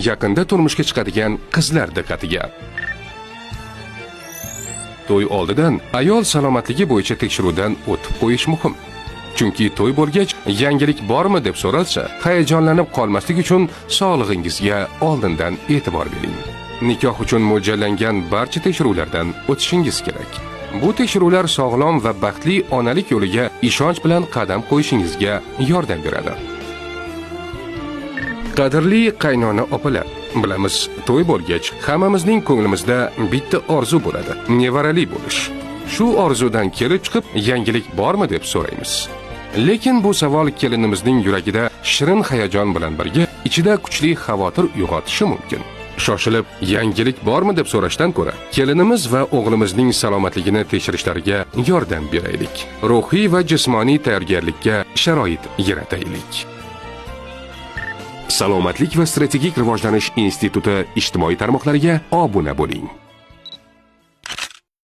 yaqinda turmushga chiqadigan qizlar diqqatiga. To'y oldidan ayol salomatligi bo'yicha tekshiruvdan o'tib qo'yish muhim. Chunki to'y bo'lgach, yangilik bormi deb so'ralsa, hayajonlanib qolmaslik uchun sog'lig'ingizga oldindan e'tibor bering. Nikoh uchun mo'ljallangan barcha tekshiruvlardan o'tishingiz kerak. Bu tekshiruvlar sog'lom va baxtli onalik yo'liga ishonch bilan qadam qo'yishingizga yordam beradi. Qadrli qaynona opalar, bilamiz, to'y bo'lgach, hammamizning ko'nglimizda bitta orzu bo'ladi, nevarali bo'lish. Shu orzudan kelib chiqib, yangilik bormi deb so'raymiz. Lekin bu savol kelinimizning yuragida shirin hayajon bilan birga ichida kuchli xavotir uyg'otishi mumkin. Shoshilib, yangilik bormi deb so'rashdan ko'ra, kelinimiz va o'g'limizning salomatligini tekshirishlariga yordam beraylik. Ruhiy va jismoniy tayyorgarlikka sharoit yarataylik. Salomatlik va strategik rivojlanish instituti ijtimoiy tarmoqlariga obuna bo'ling.